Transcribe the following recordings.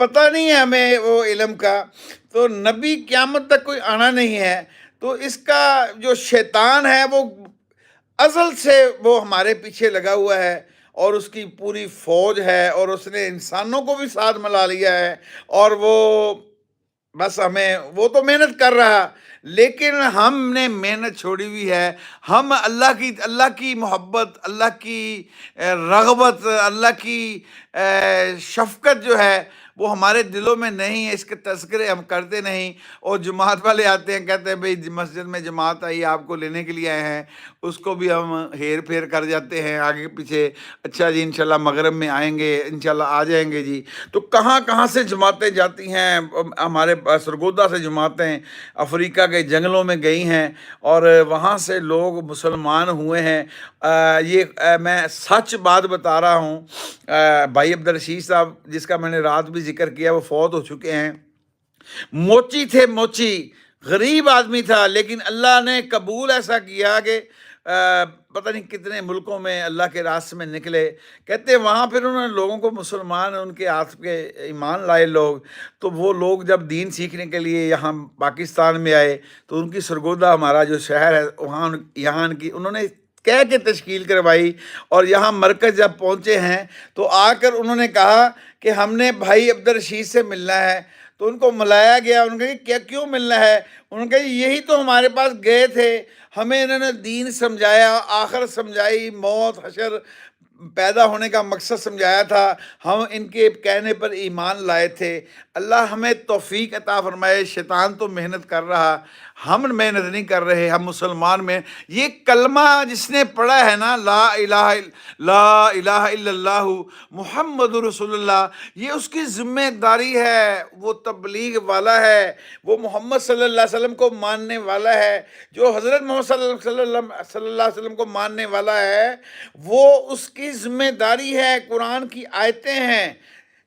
پتہ نہیں ہے ہمیں وہ علم کا، تو نبی قیامت تک کوئی آنا نہیں ہے، تو اس کا جو شیطان ہے وہ ازل سے وہ ہمارے پیچھے لگا ہوا ہے، اور اس کی پوری فوج ہے، اور اس نے انسانوں کو بھی ساتھ ملا لیا ہے، اور وہ بس ہمیں، وہ تو محنت کر رہا، لیکن ہم نے محنت چھوڑی ہوئی ہے۔ ہم اللہ کی محبت، اللہ کی رغبت، اللہ کی شفقت جو ہے وہ ہمارے دلوں میں نہیں ہے، اس کے تذکرے ہم کرتے نہیں۔ اور جماعت والے آتے ہیں، کہتے ہیں بھئی مسجد میں جماعت آئی، آپ کو لینے کے لیے آئے ہیں، اس کو بھی ہم ہیر پھیر کر جاتے ہیں آگے پیچھے۔ اچھا جی انشاءاللہ مغرب میں آئیں گے، انشاءاللہ آ جائیں گے جی۔ تو کہاں کہاں سے جماعتیں جاتی ہیں، ہمارے سرگودا سے جماعتیں افریقہ کے جنگلوں میں گئی ہیں، اور وہاں سے لوگ مسلمان ہوئے ہیں۔ یہ میں سچ بات بتا رہا ہوں۔ بھائی عبدالرشید صاحب جس کا میں نے رات بھی ذکر کیا، وہ فوت ہو چکے ہیں۔ موچی تھے، موچی غریب آدمی تھا، لیکن اللہ نے قبول ایسا کیا کہ پتہ نہیں کتنے ملکوں میں اللہ کے راستے میں نکلے۔ کہتے ہیں وہاں پھر انہوں نے لوگوں کو مسلمان، ان کے ہاتھ کے ایمان لائے لوگ، تو وہ لوگ جب دین سیکھنے کے لیے یہاں پاکستان میں آئے، تو ان کی سرگودا ہمارا جو شہر ہے وہاں یہاں کی انہوں نے کہہ کے تشکیل کروائی، اور یہاں مرکز جب پہنچے ہیں تو آ کر انہوں نے کہا کہ ہم نے بھائی عبدالرشید سے ملنا ہے۔ تو ان کو ملایا گیا، انہوں نے کہا کیا کیوں ملنا ہے؟ انہوں نے کہا یہی تو ہمارے پاس گئے تھے، ہمیں انہوں نے دین سمجھایا، آخر سمجھائی، موت حشر پیدا ہونے کا مقصد سمجھایا تھا، ہم ان کے کہنے پر ایمان لائے تھے۔ اللہ ہمیں توفیق عطا فرمائے۔ شیطان تو محنت کر رہا، ہم محنت نہیں کر رہے، ہم مسلمان میں یہ کلمہ جس نے پڑھا ہے نا، لا الہ الا اللہ محمد رسول اللہ، یہ اس کی ذمہ داری ہے، وہ تبلیغ والا ہے، وہ محمد صلی اللہ علیہ وسلم کو ماننے والا ہے، جو حضرت محمد صلی اللہ علیہ وسلم کو ماننے والا ہے، وہ اس کی ذمہ داری ہے۔ قرآن کی آیتیں ہیں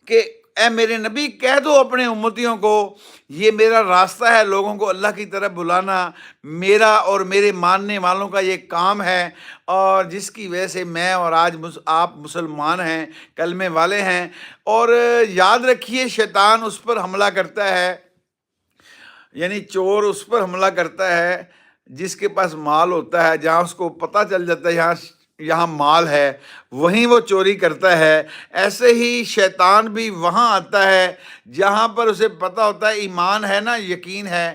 کہ اے میرے نبی کہہ دو اپنے امتیوں کو، یہ میرا راستہ ہے لوگوں کو اللہ کی طرف بلانا، میرا اور میرے ماننے والوں کا یہ کام ہے، اور جس کی وجہ سے میں اور آج آپ مسلمان ہیں، کلمے والے ہیں۔ اور یاد رکھیے یشیطان اس پر حملہ کرتا ہے، یعنی چور اس پر حملہ کرتا ہے جس کے پاس مال ہوتا ہے، جہاں اس کو پتہ چل جاتا ہے یہاں مال ہے، وہیں وہ چوری کرتا ہے۔ ایسے ہی شیطان بھی وہاں آتا ہے جہاں پر اسے پتہ ہوتا ہے ایمان ہے نا، یقین ہے،